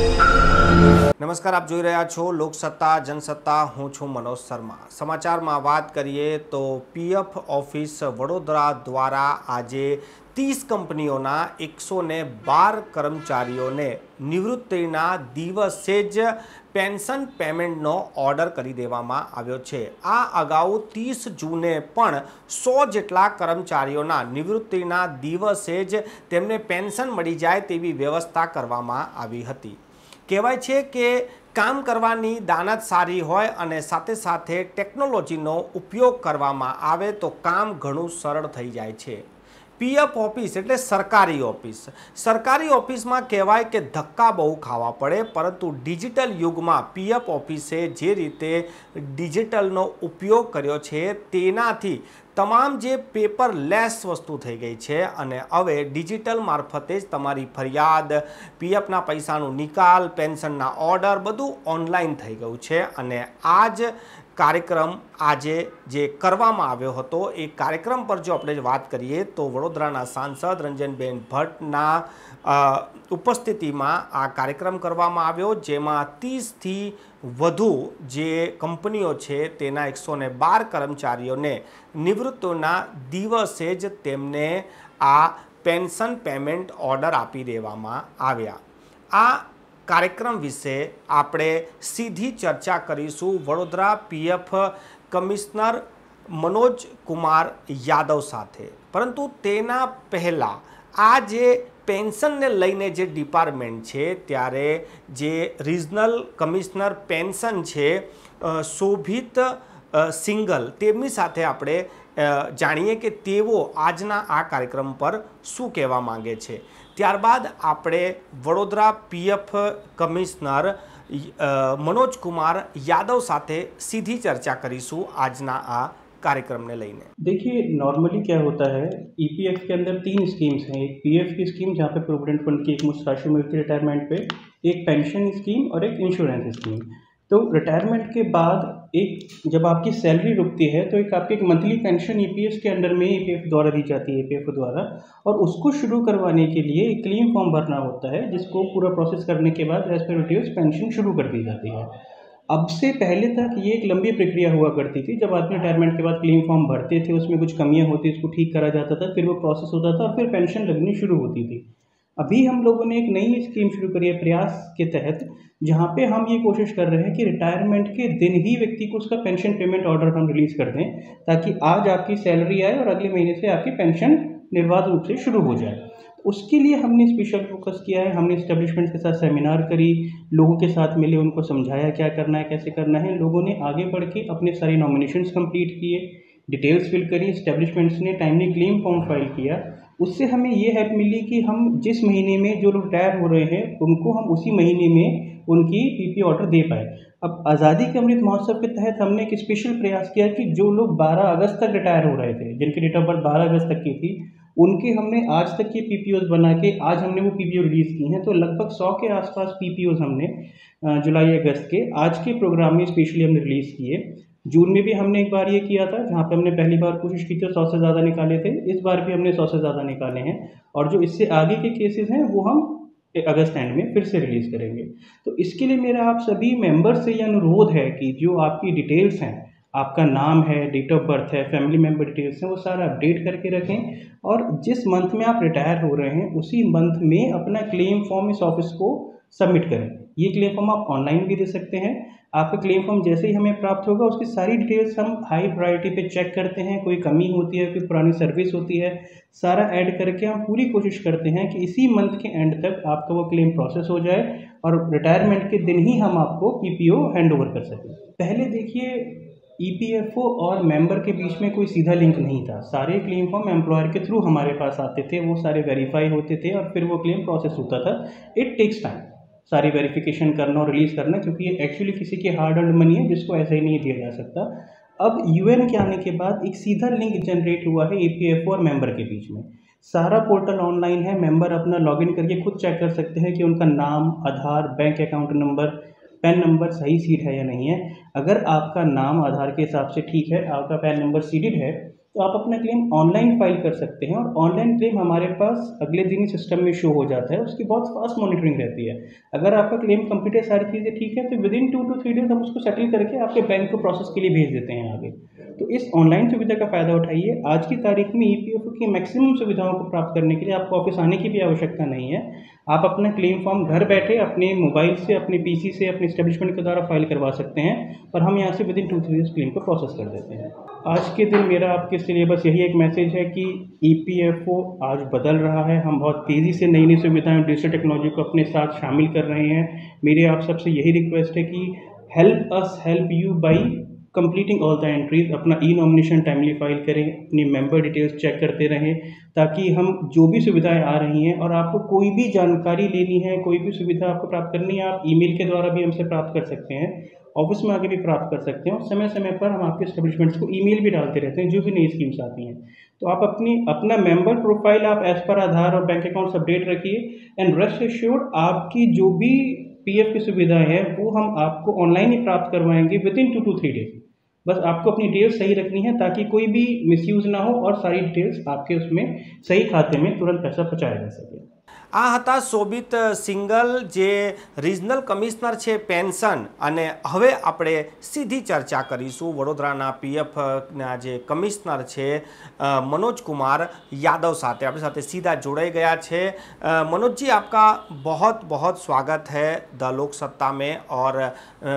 નમસ્કાર, આપ જોઈ રહ્યા છો લોકસત્તા જનસત્તા. હું છું મનોજ શર્મા. સમાચારમાં વાત કરીએ તો પીએફ ઓફિસ વડોદરા દ્વારા આજે 30 કંપનીઓના 112 કર્મચારીઓને નિવૃત્તિના દિવસે જ પેન્શન પેમેન્ટનો ઓર્ડર કરી દેવામાં આવ્યો છે. આ અગાઉ 30 જૂને પણ 100 જેટલા કર્મચારીઓના નિવૃત્તિના દિવસે જ તેમને પેન્શન મળી જાય તેવી વ્યવસ્થા કરવામાં આવી હતી. કહેવાય છે કે કામ કરવાની દાનત સારી હોય અને સાથે સાથે ટેકનોલોજીનો ઉપયોગ કરવામાં આવે તો કામ ઘણું સરળ થઈ જાય છે. પીએફ ઓફિસ એટલે સરકારી ઓફિસ. સરકારી ઓફિસમાં કહેવાય કે ધક્કા બહુ ખાવા પડે, પરંતુ ડિજિટલ યુગમાં પીએફ ઓફિસે જે રીતે ડિજિટલનો ઉપયોગ કર્યો છે તેનાથી તમામ જે પેપરલેસ વસ્તુ થઈ ગઈ છે અને હવે ડિજિટલ મારફતે જ તમારી ફરિયાદ, પીએફના પૈસાનું નિકાલ, પેન્શનના ઓર્ડર બધું ઓનલાઈન થઈ ગયું છે. અને આ જ કાર્યક્રમ આજે જે કરવામાં આવ્યો હતો એ કાર્યક્રમ પર જો આપણે વાત કરીએ તો વડોદરાના સાંસદ રંજનબેન ભટ્ટના ઉપસ્થિતિમાં આ કાર્યક્રમ કરવામાં આવ્યો, જેમાં 30થી વધુ જે કંપનીઓ છે તેના 112 કર્મચારીઓને નિવૃત્તિના દિવસે જ તેમને આ પેન્શન પેમેન્ટ ઓર્ડર આપી દેવામાં આવ્યા. આ કાર્યક્રમ વિશે આપણે સીધી ચર્ચા કરીશું વડોદરા પીએફ કમિશનર મનોજ કુમાર યાદવ સાથે. પરંતુ તેના પહેલાં આ જે પેન્શનને લઈને જે ડિપાર્ટમેન્ટ છે ત્યારે જે રિજનલ કમિશનર પેન્શન છે શોભિત સિંગલ, તેમની સાથે આપણે જાણીએ કે તેઓ આજના આ કાર્યક્રમ પર શું કહેવા માંગે છે. ત્યારબાદ આપણે વડોદરા પીએફ કમિશનર मनोज कुमार यादव साथे सीधी चर्चा करीશું આજના આ कार्यक्रम ने लेने. देखिए, नॉर्मली क्या होता है, ईपीएफ के अंदर 3 स्कीम्स हैं. एक पीएफ की स्कीम जहाँ पे प्रोविडेंट फंड की एक मुश्त राशि मिलती है रिटायरमेंट पे, एक पेंशन स्कीम और एक इंश्योरेंस स्कीम. तो रिटायरमेंट के बाद एक जब आपकी सैलरी रुकती है तो एक आपकी एक मंथली पेंशन ईपीएफ के अंडर में ईपीएफ द्वारा दी जाती है, ईपीएफ द्वारा, और उसको शुरू करवाने के लिए एक क्लेम फॉर्म भरना होता है, जिसको पूरा प्रोसेस करने के बाद एज पर रिड्यूस पेंशन शुरू कर दी जाती है. अब से पहले तक ये एक लंबी प्रक्रिया हुआ करती थी. जब आदमी रिटायरमेंट के बाद क्लेम फॉर्म भरते थे, उसमें कुछ कमियां होती, उसको ठीक करा जाता था, फिर वो प्रोसेस होता था और फिर पेंशन लगनी शुरू होती थी. अभी हम लोगों ने एक नई स्कीम शुरू करी है प्रयास के तहत, जहाँ पे हम ये कोशिश कर रहे हैं कि रिटायरमेंट के दिन ही व्यक्ति को उसका पेंशन पेमेंट ऑर्डर हम रिलीज़ कर दें, ताकि आज आपकी सैलरी आए और अगले महीने से आपकी पेंशन निर्बाध रूप से शुरू हो जाए. उसके लिए हमने स्पेशल फोकस किया है. हमने एस्टेब्लिशमेंट के साथ सेमिनार करी, लोगों के साथ मिले, उनको समझाया क्या करना है, कैसे करना है. लोगों ने आगे बढ़ के अपने सारे नॉमिनेशंस कंप्लीट किए, डिटेल्स फिल करी, एस्टेब्लिशमेंट्स ने टाइमली क्लेम फॉर्म फाइल किया. उससे हमें ये हेल्प मिली कि हम जिस महीने में जो लोग रिटायर हो रहे हैं उनको हम उसी महीने में उनकी पीपी ऑर्डर दे पाए. अब आज़ादी के अमृत महोत्सव के तहत हमने एक स्पेशल प्रयास किया कि जो लोग 12 अगस्त तक रिटायर हो रहे थे, जिनकी डेट ऑफ बर्थ 12 अगस्त तक की थी, उनके हमने आज तक के पीपीओज बना के आज हमने वो पीपीओ रिलीज़ की हैं. तो लगभग 100 के आसपास पीपीओज हमने जुलाई अगस्त के आज के प्रोग्राम में स्पेशली हमने रिलीज़ किए. जून में भी हमने एक बार ये किया था, जहाँ पे हमने पहली बार कोशिश की थी 100 से ज़्यादा निकाले थे. इस बार भी हमने 100 से ज़्यादा निकाले हैं, और जो इससे आगे के केसेस हैं वो हम अगस्त एंड में फिर से रिलीज़ करेंगे. तो इसके लिए मेरा आप सभी मेंबर्स से ये अनुरोध है कि जो आपकी डिटेल्स हैं, आपका नाम है, डेट ऑफ बर्थ है, फैमिली मेम्बर डिटेल्स हैं, वो सारा अपडेट करके रखें. और जिस मंथ में आप रिटायर हो रहे हैं उसी मंथ में अपना क्लेम फॉर्म इस ऑफिस को सबमिट करें. ये क्लेम फॉर्म आप ऑनलाइन भी दे सकते हैं. आपका क्लेम फॉर्म जैसे ही हमें प्राप्त होगा उसकी सारी डिटेल्स हम हाई प्रायोरिटी पे चेक करते हैं. कोई कमी होती है, कोई पुरानी सर्विस होती है, सारा ऐड करके हम पूरी कोशिश करते हैं कि इसी मंथ के एंड तक आपका वो क्लेम प्रोसेस हो जाए और रिटायरमेंट के दिन ही हम आपको पीपीओ हैंड ओवर कर सकें. पहले देखिए, ईपीएफओ और मेंबर के बीच में कोई सीधा लिंक नहीं था. सारे क्लेम फॉर्म एम्प्लॉयर के थ्रू हमारे पास आते थे, वो सारे वेरीफाई होते थे और फिर वो क्लेम प्रोसेस होता था. इट टेक्स टाइम सारी वेरिफिकेशन करना और रिलीज़ करना, क्योंकि ये एक्चुअली किसी की हार्ड अर्न्ड मनी है जिसको ऐसे ही नहीं दिया जा सकता. अब यूएन के आने के बाद एक सीधा लिंक जनरेट हुआ है ईपीएफओ और मेंबर के बीच में. सारा पोर्टल ऑनलाइन है. मेंबर अपना लॉगिन करके खुद चेक कर सकते हैं कि उनका नाम, Aadhaar, bank account number, PAN number सही सीड है या नहीं है. अगर आपका नाम आधार के हिसाब से ठीक है, आपका पैन नंबर सीडेड है, तो आप अपना क्लेम ऑनलाइन फाइल कर सकते हैं और ऑनलाइन क्लेम हमारे पास अगले दिन ही सिस्टम में शो हो जाता है। उसकी बहुत फास्ट मॉनिटरिंग रहती है। अगर आपका क्लेम कंप्लीट है, सारी चीज़ें ठीक है, तो विदिन 2 to 3 डेज हम उसको सेटल करके आपके बैंक को प्रोसेस के लिए भेज देते हैं आगे। तो इस ऑनलाइन सुविधा का फ़ायदा उठाइए। आज की तारीख में ईपीएफओ की मैक्सिमम सुविधाओं को प्राप्त करने के लिए आपको ऑफिस आने की भी आवश्यकता नहीं है। आप अपना क्लेम फॉर्म घर बैठे अपने मोबाइल से, अपने पीसी से, अपने एस्टेब्लिशमेंट के द्वारा फाइल करवा सकते हैं और हम यहाँ से विदिन 2-3 डेज क्लेम को प्रोसेस कर देते हैं। आज के दिन मेरा आपके लिए बस यही एक मैसेज है कि ईपीएफओ आज बदल रहा है। हम बहुत तेज़ी से नई नई सुविधाएं, डिजिटल टेक्नोलॉजी को अपने साथ शामिल कर रहे हैं। मेरी आप सबसे यही रिक्वेस्ट है कि help us help you by completing all the entries. अपना ई नॉमिनेशन टाइमली फाइल करें, अपनी मेंबर डिटेल्स चेक करते रहें, ताकि हम जो भी सुविधाएं आ रही हैं और आपको कोई भी जानकारी लेनी है, कोई भी सुविधा आपको प्राप्त करनी है, आप ईमेल के द्वारा भी हमसे प्राप्त कर सकते हैं, ऑफिस में आके भी प्राप्त कर सकते हैं और समय समय पर हम आपके एस्टेब्लिशमेंट्स को ईमेल भी डालते रहते हैं जो भी नई स्कीम्स आती हैं। तो आप अपना मेंबर प्रोफाइल आप एज पर आधार और बैंक अकाउंट्स अपडेट रखिए एंड रेस्ट एश्योर्ड आपकी जो भी पीएफ की सुविधाएं हैं वो हम आपको ऑनलाइन ही प्राप्त करवाएंगे विदिन 2 to 3 डेज। बस आपको अपनी डिटेल्स सही रखनी है ताकि कोई भी मिसयूज ना हो और सारी डिटेल्स आपके उसमें सही खाते में तुरंत पैसा पहुंचाया जा सके। આ હતા શોભિત સિંગલ જે રિજનલ કમિશનર છે પેન્શન અને હવે આપણે સીધી ચર્ચા કરીશું વડોદરાના પીએફના જે કમિશનર છે मनोज कुमार यादव સાથે આપણી સાથે सीधा જોડાઈ ગયા છે। मनोज जी, आपका बहुत बहुत स्वागत है द लोक सत्ता में। और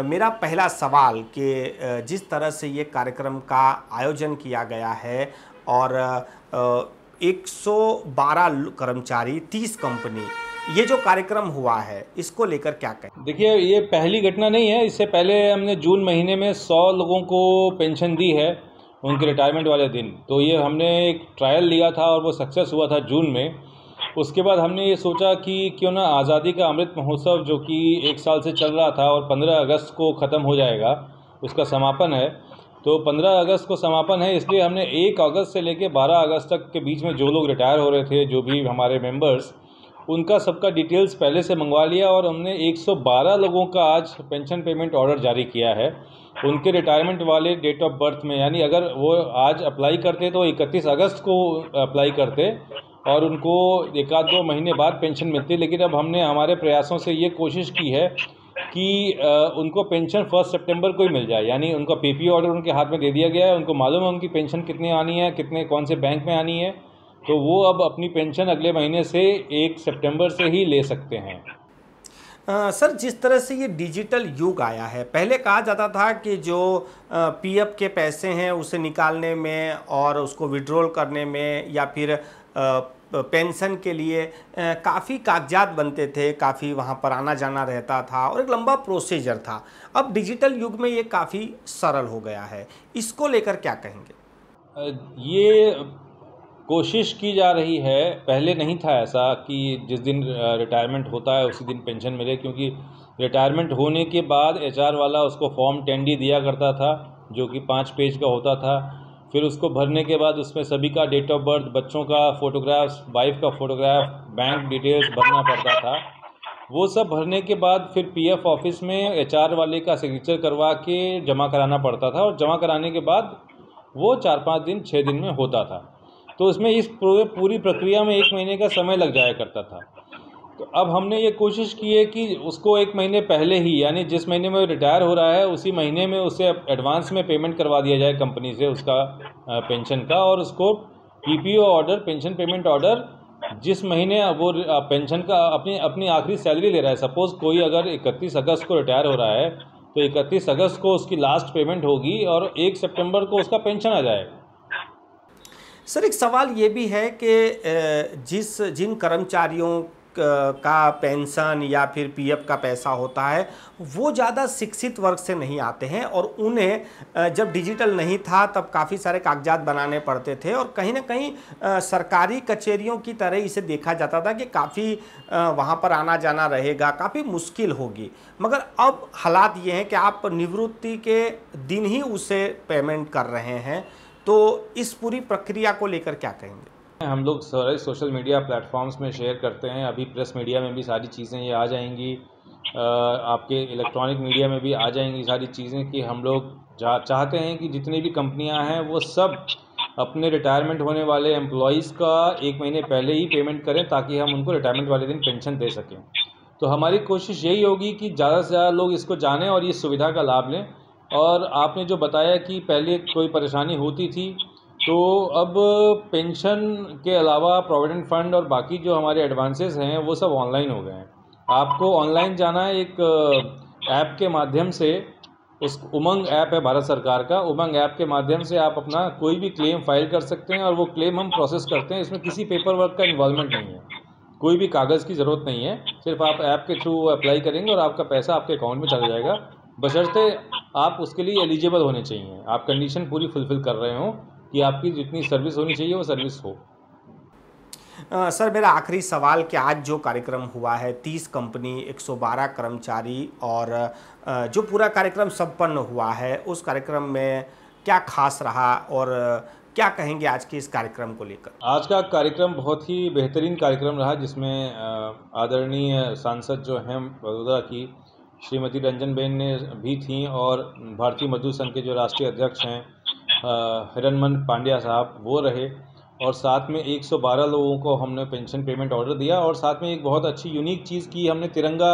मेरा पहला सवाल कि जिस तरह से ये कार्यक्रम का आयोजन किया गया है और 112 कर्मचारी, 30 कंपनी, ये जो कार्यक्रम हुआ है इसको लेकर क्या कहें? देखिए, ये पहली घटना नहीं है। इससे पहले हमने जून महीने में 100 लोगों को पेंशन दी है उनके रिटायरमेंट वाले दिन। तो ये हमने एक ट्रायल लिया था और वो सक्सेस हुआ था जून में। उसके बाद हमने ये सोचा कि क्यों ना आज़ादी का अमृत महोत्सव जो कि 1 साल से चल रहा था और 15 अगस्त को ख़त्म हो जाएगा, उसका समापन है। तो 15 अगस्त को समापन है, इसलिए हमने 1 अगस्त से लेकर 12 अगस्त तक के बीच में जो लोग रिटायर हो रहे थे, जो भी हमारे मेंबर्स, उनका सबका डिटेल्स पहले से मंगवा लिया और हमने 112 लोगों का आज पेंशन पेमेंट ऑर्डर जारी किया है उनके रिटायरमेंट वाले डेट ऑफ बर्थ में। यानी अगर वो आज अप्लाई करते तो 31 अगस्त को अप्लाई करते और उनको 1-2 महीने बाद पेंशन मिलती। लेकिन अब हमने हमारे प्रयासों से ये कोशिश की है कि उनको पेंशन 1 सितंबर को ही मिल जाए। यानी उनका पीपी ऑर्डर उनके हाथ में दे दिया गया है, उनको मालूम है उनकी पेंशन कितनी आनी है, कितने कौन से बैंक में आनी है, तो वो अब अपनी पेंशन अगले महीने से 1 सितंबर से ही ले सकते हैं। सर, जिस तरह से ये डिजिटल युग आया है, पहले कहा जाता था कि जो पीएफ के पैसे हैं उसे निकालने में और उसको विड्रॉल करने में या फिर पेंशन के लिए काफ़ी कागजात बनते थे, काफ़ी वहाँ पर आना जाना रहता था और एक लंबा प्रोसीजर था। अब डिजिटल युग में ये काफ़ी सरल हो गया है, इसको लेकर क्या कहेंगे? ये कोशिश की जा रही है। पहले नहीं था ऐसा कि जिस दिन रिटायरमेंट होता है उसी दिन पेंशन मिले, क्योंकि रिटायरमेंट होने के बाद एचआर वाला उसको फॉर्म 10D दिया करता था जो कि 5 पेज का होता था। फिर उसको भरने के बाद उसमें सभी का डेट ऑफ बर्थ, बच्चों का फ़ोटोग्राफ्स, वाइफ का फ़ोटोग्राफ, बैंक डिटेल्स भरना पड़ता था। वो सब भरने के बाद फिर पीएफ ऑफिस में एचआर वाले का सिग्नेचर करवा के जमा कराना पड़ता था और जमा कराने के बाद वो 4-5 दिन 6 दिन में होता था। तो इसमें इस पूरी प्रक्रिया में 1 महीने का समय लग जाया करता था। तो अब हमने ये कोशिश की है कि उसको 1 महीने पहले ही, यानी जिस महीने में रिटायर हो रहा है उसी महीने में उसे एडवांस में पेमेंट करवा दिया जाए कंपनी से उसका पेंशन का, और उसको PPO order, pension payment order, जिस महीने वो पेंशन का अपनी आखिरी सैलरी ले रहा है, सपोज़ कोई अगर 31 अगस्त को रिटायर हो रहा है तो 31 अगस्त को उसकी लास्ट पेमेंट होगी और 1 सितंबर को उसका पेंशन आ जाएगा। सर, एक सवाल ये भी है कि जिन कर्मचारियों का पेंशन या फिर पीएफ का पैसा होता है वो ज़्यादा शिक्षित वर्ग से नहीं आते हैं और उन्हें जब डिजिटल नहीं था तब काफ़ी सारे कागजात बनाने पड़ते थे और कहीं ना कहीं सरकारी कचहरियों की तरह इसे देखा जाता था कि काफ़ी वहाँ पर आना जाना रहेगा, काफ़ी मुश्किल होगी। मगर अब हालात ये हैं कि आप निवृत्ति के दिन ही उसे पेमेंट कर रहे हैं, तो इस पूरी प्रक्रिया को लेकर क्या कहेंगे? हम लोग सारे सोशल मीडिया प्लेटफॉर्म्स में शेयर करते हैं। अभी प्रेस मीडिया में भी सारी चीज़ें ये आ जाएंगी, आपके इलेक्ट्रॉनिक मीडिया में भी आ जाएंगी सारी चीज़ें कि हम लोग चाहते हैं कि जितनी भी कंपनियां हैं वो सब अपने रिटायरमेंट होने वाले एम्प्लॉयज़ का 1 महीने पहले ही पेमेंट करें, ताकि हम उनको रिटायरमेंट वाले दिन पेंशन दे सकें। तो हमारी कोशिश यही होगी कि ज़्यादा से ज़्यादा लोग इसको जानें और इस सुविधा का लाभ लें। और आपने जो बताया कि पहले कोई परेशानी होती थी, तो अब पेंशन के अलावा प्रोविडेंट फंड और बाकी जो हमारे एडवांसेस हैं वो सब ऑनलाइन हो गए हैं। आपको ऑनलाइन जाना है, एक ऐप के माध्यम से, उस उमंग ऐप है भारत सरकार का, उमंग ऐप के माध्यम से आप अपना कोई भी क्लेम फाइल कर सकते हैं और वो क्लेम हम प्रोसेस करते हैं। इसमें किसी पेपर वर्क का इन्वॉल्वमेंट नहीं है, कोई भी कागज़ की ज़रूरत नहीं है, सिर्फ आप ऐप के थ्रू अप्लाई करेंगे और आपका पैसा आपके अकाउंट में चला जाएगा, बशर्ते आप उसके लिए एलिजिबल होने चाहिए, आप कंडीशन पूरी फुलफ़िल कर रहे हो कि आपकी जितनी सर्विस होनी चाहिए वो सर्विस हो। सर, मेरा आखिरी सवाल कि आज जो कार्यक्रम हुआ है, 30 कंपनी, 112 कर्मचारी और जो पूरा कार्यक्रम संपन्न हुआ है, उस कार्यक्रम में क्या खास रहा और क्या कहेंगे आज के इस कार्यक्रम को लेकर? आज का कार्यक्रम बहुत ही बेहतरीन कार्यक्रम रहा, जिसमें आदरणीय सांसद जो हैं बड़ौदा की श्रीमती रंजनबेन ने भी थी, और भारतीय मजदूर संघ के जो राष्ट्रीय अध्यक्ष हैं हिरनमन पांड्या साहब, वो रहे, और साथ में 112 लोगों को हमने पेंशन पेमेंट ऑर्डर दिया। और साथ में एक बहुत अच्छी यूनिक चीज़ की, हमने तिरंगा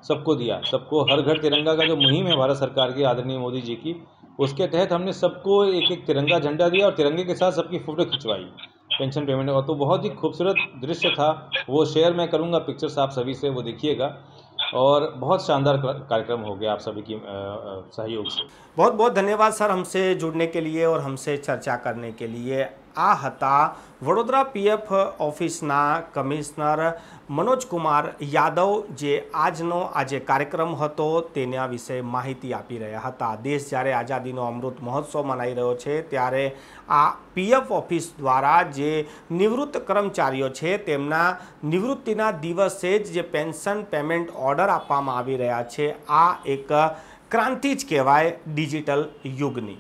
सबको दिया, सबको हर घर तिरंगा का जो मुहिम है भारत सरकार की आदरणीय मोदी जी की, उसके तहत हमने सबको एक एक तिरंगा झंडा दिया और तिरंगे के साथ सबकी फ़ोटो खिंचवाई पेंशन पेमेंट। और तो बहुत ही खूबसूरत दृश्य था, वो शेयर मैं करूँगा पिक्चर्स आप सभी से, वो देखिएगा। और बहुत शानदार कार्यक्रम हो गया आप सभी की सहयोग से। बहुत बहुत धन्यवाद सर, हमसे जुड़ने के लिए और हमसे चर्चा करने के लिए। आ હતા વડોદરા પીએફ ઓફિસના કમિશનર મનોજ કુમાર યાદવ, જે આજનો આજે કાર્યક્રમ હતો તેના વિશે માહિતી આપી રહ્યા હતા। દેશ જ્યારે આઝાદીનો અમૃત મહોત્સવ મનાઈ રહ્યો છે, ત્યારે આ પીએફ ઓફિસ દ્વારા જે નિવૃત્ત કર્મચારીઓ છે તેમના નિવૃત્તિના દિવસે જ જે પેન્શન પેમેન્ટ ઓર્ડર આપવામાં આવી રહ્યા છે, આ એક ક્રાંતિ જ કહેવાય ડિજિટલ યુગની।